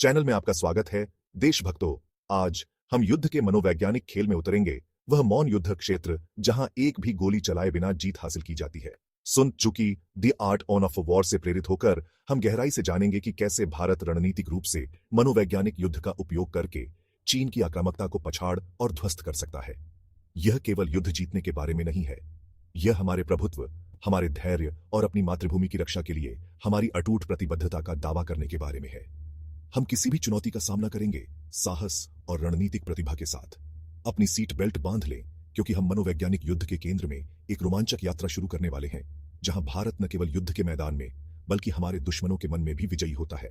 Channel में आपका स्वागत है। देशभक्तों, आज हम युद्ध के मनोवैज्ञानिक खेल में उतरेंगे, वह मौन युद्ध क्षेत्र जहां एक भी गोली चलाए बिना जीत हासिल की जाती है। सुन चुकी द आर्ट ऑफ वॉर से प्रेरित होकर हम गहराई से जानेंगे कि कैसे भारत रणनीतिक रूप से मनोवैज्ञानिक युद्ध का उपयोग करके चीन की आक्रामकता को पछाड़ और ध्वस्त कर सकता है। यह केवल युद्ध जीतने के बारे में नहीं है, यह हमारे प्रभुत्व, हमारे धैर्य और अपनी मातृभूमि की रक्षा के लिए हमारी अटूट प्रतिबद्धता का दावा करने के बारे में है। हम किसी भी चुनौती का सामना करेंगे साहस और रणनीतिक प्रतिभा के साथ। अपनी सीट बेल्ट बांध लें, क्योंकि हम मनोवैज्ञानिक युद्ध के केंद्र में एक रोमांचक यात्रा शुरू करने वाले हैं, जहां भारत न केवल युद्ध के मैदान में बल्कि हमारे दुश्मनों के मन में भी विजयी होता है।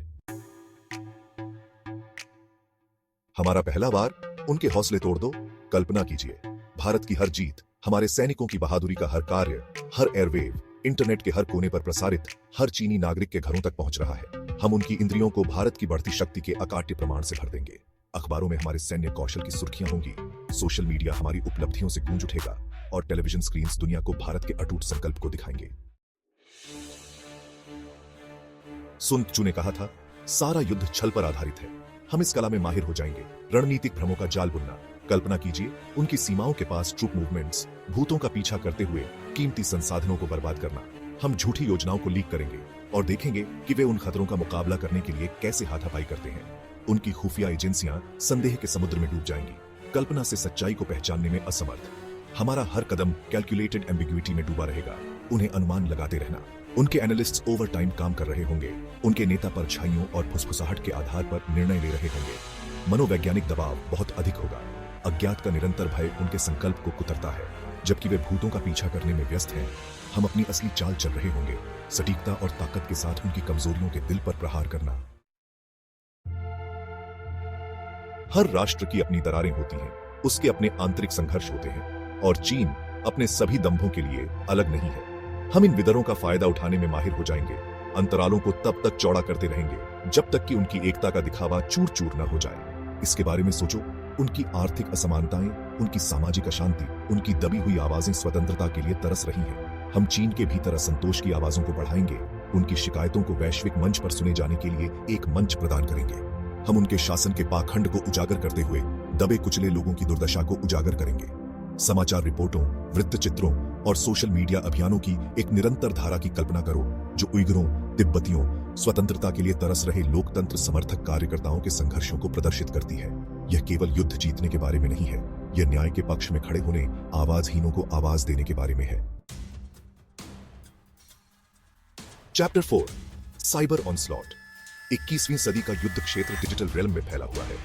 हमारा पहला वार, उनके हौसले तोड़ दो। कल्पना कीजिए, भारत की हर जीत, हमारे सैनिकों की बहादुरी का हर कार्य, हर एयरवेव, इंटरनेट के हर कोने पर प्रसारित, हर चीनी नागरिक के घरों तक पहुंच रहा है। हम उनकी इंद्रियों को भारत की बढ़ती शक्ति के अकाट्य प्रमाण से भर देंगे। अखबारों में हमारे सैन्य कौशल की सुर्खियां होंगी, सोशल मीडिया हमारी उपलब्धियों से गूंज उठेगा और टेलीविजन स्क्रीन्स दुनिया को भारत के अटूट संकल्प को दिखाएंगे। सुन त्सु ने कहा था, सारा युद्ध छल पर आधारित है। हम इस कला में माहिर हो जाएंगे, रणनीतिक भ्रमों का जाल बुनना। कल्पना कीजिए, उनकी सीमाओं के पास ट्रूप मूवमेंट्स, भूतों का पीछा करते हुए कीमती संसाधनों को बर्बाद करना। हम झूठी योजनाओं को लीक करेंगे और देखेंगे कि वे उन खतरों का मुकाबला करने के लिए कैसे हाथापाई करते हैं। उनकी खुफिया एजेंसियां संदेह के समुद्र में डूब जाएंगी, कल्पना से सच्चाई को पहचानने में असमर्थ। हमारा हर कदम कैलकुलेटेड एम्बिग्युइटी में डूबा रहेगा। उन्हें अनुमान लगाते रहना। उनके एनालिस्ट्स ओवर टाइम काम कर रहे होंगे, उनके नेता परछाइयों और फुसफुसाहट के आधार पर निर्णय ले रहे होंगे। मनोवैज्ञानिक दबाव बहुत अधिक होगा। अज्ञात का निरंतर भय उनके संकल्प को कुतरता है, जबकि वे भूतों का पीछा करने में व्यस्त हैं। हम अपनी असली चाल चल रहे होंगे, सटीकता और ताकत के साथ उनकी कमजोरियों के दिल पर प्रहार करना। हर राष्ट्र की अपनी दरारें होती हैं, उसके अपने आंतरिक संघर्ष होते हैं, और चीन अपने सभी दंभों के लिए अलग नहीं है। हम इन विदरों का फायदा उठाने में माहिर हो जाएंगे, अंतरालों को तब तक चौड़ा करते रहेंगे जब तक कि उनकी एकता का दिखावा चूर चूर न हो जाए। इसके बारे में सोचो, उनकी आर्थिक असमानताएं, उनकी सामाजिक अशांति, उनकी दबी हुई आवाजें स्वतंत्रता के लिए तरस रही हैं। हम चीन के भीतर असंतोष की आवाजों को बढ़ाएंगे, उनकी शिकायतों को वैश्विक मंच पर सुने जाने के लिए एक मंच प्रदान करेंगे। हम उनके शासन के पाखंड को उजागर करते हुए दबे कुचले लोगों की दुर्दशा को उजागर करेंगे। समाचार रिपोर्टों, वृत्तचित्रों और सोशल मीडिया अभियानों की एक निरंतर धारा की कल्पना करो, जो उइगरों, तिब्बतियों, स्वतंत्रता के लिए तरस रहे लोकतंत्र समर्थक कार्यकर्ताओं के संघर्षों को प्रदर्शित करती है। यह केवल युद्ध जीतने के बारे में नहीं है, यह न्याय के पक्ष में खड़े होने, आवाजहीनों को आवाज देने के बारे में है। Chapter 4, cyber onslaught. 21वीं सदी का युद्ध क्षेत्र डिजिटल रेल्म में फैला हुआ है।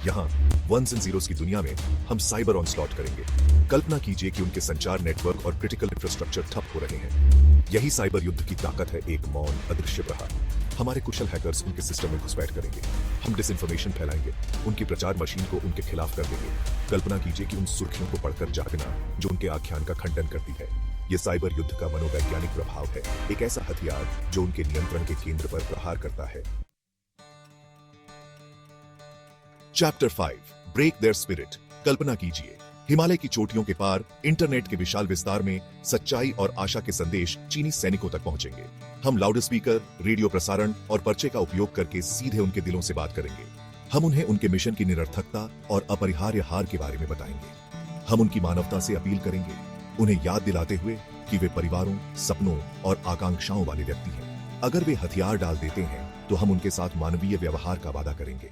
यहाँ वंस एंड जीरोस की दुनिया में हम साइबर ऑनस्लॉट करेंगे। कल्पना कीजिए कि उनके संचार नेटवर्क और क्रिटिकल इंफ्रास्ट्रक्चर ठप हो रहे हैं। यही साइबर युद्ध की ताकत है, एक मौन अदृश्य प्रहार। हमारे कुशल हैकर्स उनके सिस्टम में घुसपैठ करेंगे। हम डिसइंफॉर्मेशन फैलाएंगे, उनकी प्रचार मशीन को उनके खिलाफ कर देंगे। कल्पना कीजिए कि उन सुर्खियों को पढ़कर जागना जो उनके आख्यान का खंडन करती है। यह साइबर युद्ध का मनोवैज्ञानिक प्रभाव है, एक ऐसा हथियार जो उनके नियंत्रण के केंद्र पर प्रहार करता है। Chapter 5, break their spirit. कल्पना कीजिए, हिमालय की चोटियों के पार, इंटरनेट के विशाल विस्तार में सच्चाई और आशा के संदेश चीनी सैनिकों तक पहुंचेंगे। हम लाउड स्पीकर, रेडियो प्रसारण और पर्चे का उपयोग करके सीधे उनके दिलों से बात करेंगे। हम उन्हें उनके मिशन की निरर्थकता और अपरिहार्य हार के बारे में बताएंगे। हम उनकी मानवता से अपील करेंगे, उन्हें याद दिलाते हुए कि वे परिवारों, सपनों और आकांक्षाओं वाले व्यक्ति हैं। अगर वे हथियार डाल देते हैं तो हम उनके साथ मानवीय व्यवहार का वादा करेंगे।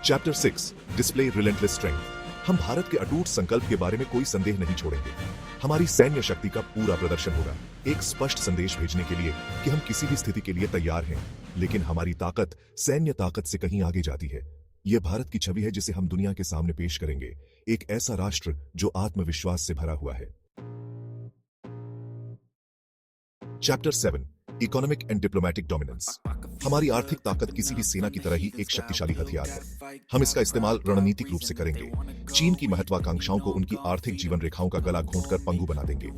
Chapter 6, display relentless strength. हम भारत के अटूट संकल्प के बारे में कोई संदेह नहीं छोड़ेंगे। हमारी सैन्य शक्ति का पूरा प्रदर्शन होगा, एक स्पष्ट संदेश भेजने के लिए कि हम किसी भी स्थिति के लिए तैयार हैं। लेकिन हमारी ताकत सैन्य ताकत से कहीं आगे जाती है। यह भारत की छवि है जिसे हम दुनिया के सामने पेश करेंगे, एक ऐसा राष्ट्र जो आत्मविश्वास से भरा हुआ है। Chapter 7, economic and diplomatic dominance. हमारी आर्थिक ताकत किसी भी सेना की तरह ही एक शक्तिशाली हथियार है। हम इसका इस्तेमाल रणनीतिक रूप से करेंगे। चीन की महत्वाकांक्षाओं को उनकी आर्थिक जीवन रेखाओं का गला घोंटकर पंगु बना देंगे।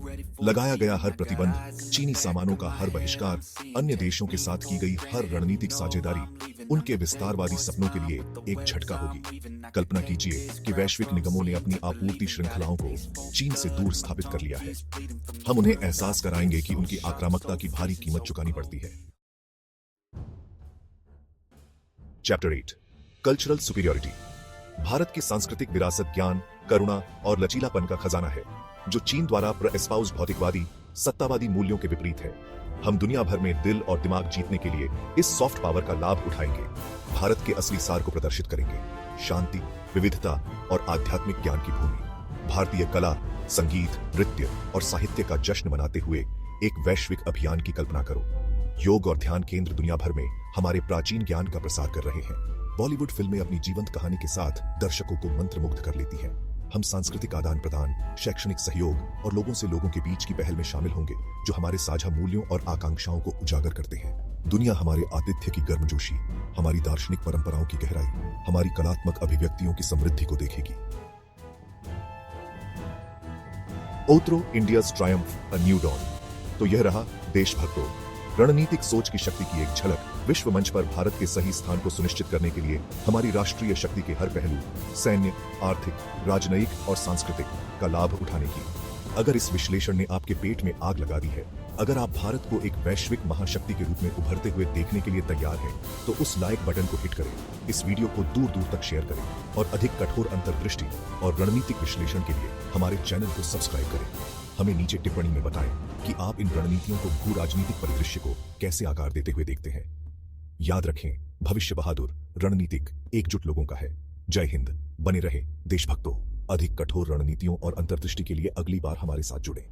लगाया गया हर प्रतिबंध, चीनी सामानों का हर बहिष्कार, अन्य देशों के साथ की गई हर रणनीतिक साझेदारी उनके विस्तारवादी सपनों के लिए एक झटका होगी। कल्पना कीजिए कि वैश्विक निगमों ने अपनी आपूर्ति श्रृंखलाओं को चीन से दूर स्थापित कर लिया है। हम उन्हें एहसास कराएंगे कि उनकी आक्रामकता की भारी कीमत चुकानी पड़ती है। Chapter 8 cultural superiority. भारत की सांस्कृतिक विरासत ज्ञान, करुणा और लचीलापन का खजाना है, जो चीन द्वारा एस्पाउस भौतिकवादी, सत्तावादी मूल्यों के विपरीत है। हम दुनिया भर में दिल और दिमाग जीतने के लिए इस सॉफ्ट पावर का लाभ उठाएंगे, भारत के असली सार को प्रदर्शित करेंगे। शांति, विविधता और आध्यात्मिक ज्ञान की भूमि। भारतीय कला, संगीत, नृत्य और साहित्य का जश्न मनाते हुए एक वैश्विक अभियान की कल्पना करो। योग और ध्यान केंद्र दुनिया भर में हमारे प्राचीन ज्ञान का प्रसार कर रहे हैं। बॉलीवुड फिल्में अपनी जीवंत कहानी के साथ दर्शकों को मंत्रमुग्ध कर लेती हैं। हम सांस्कृतिक आदान प्रदान, शैक्षणिक सहयोग और लोगों से लोगों के बीच की पहल में शामिल होंगे, जो हमारे साझा मूल्यों और आकांक्षाओं को उजागर करते हैं। दुनिया हमारे आतिथ्य की गर्मजोशी, हमारी दार्शनिक परंपराओं की गहराई, हमारी कलात्मक अभिव्यक्तियों की समृद्धि को देखेगी। ओत्रो India's triumph, a new dawn. तो यह रहा देशभक्तों, रणनीतिक सोच की शक्ति की एक झलक। विश्व मंच पर भारत के सही स्थान को सुनिश्चित करने के लिए हमारी राष्ट्रीय शक्ति के हर पहलू, सैन्य, आर्थिक, राजनयिक और सांस्कृतिक का लाभ उठाने की। अगर इस विश्लेषण ने आपके पेट में आग लगा दी है, अगर आप भारत को एक वैश्विक महाशक्ति के रूप में उभरते हुए देखने के लिए तैयार हैं, तो उस लाइक बटन को हिट करें, इस वीडियो को दूर दूर तक शेयर करें और अधिक कठोर अंतर्दृष्टि और रणनीतिक विश्लेषण के लिए हमारे चैनल को सब्सक्राइब करें। हमें नीचे टिप्पणी में बताएं कि आप इन रणनीतियों को भू राजनीतिक परिदृश्य को कैसे आकार देते हुए देखते हैं। याद रखें, भविष्य बहादुर, रणनीतिक, एकजुट लोगों का है। जय हिंद। बने रहे देशभक्तों। अधिक कठोर रणनीतियों और अंतर्दृष्टि के लिए अगली बार हमारे साथ जुड़ें।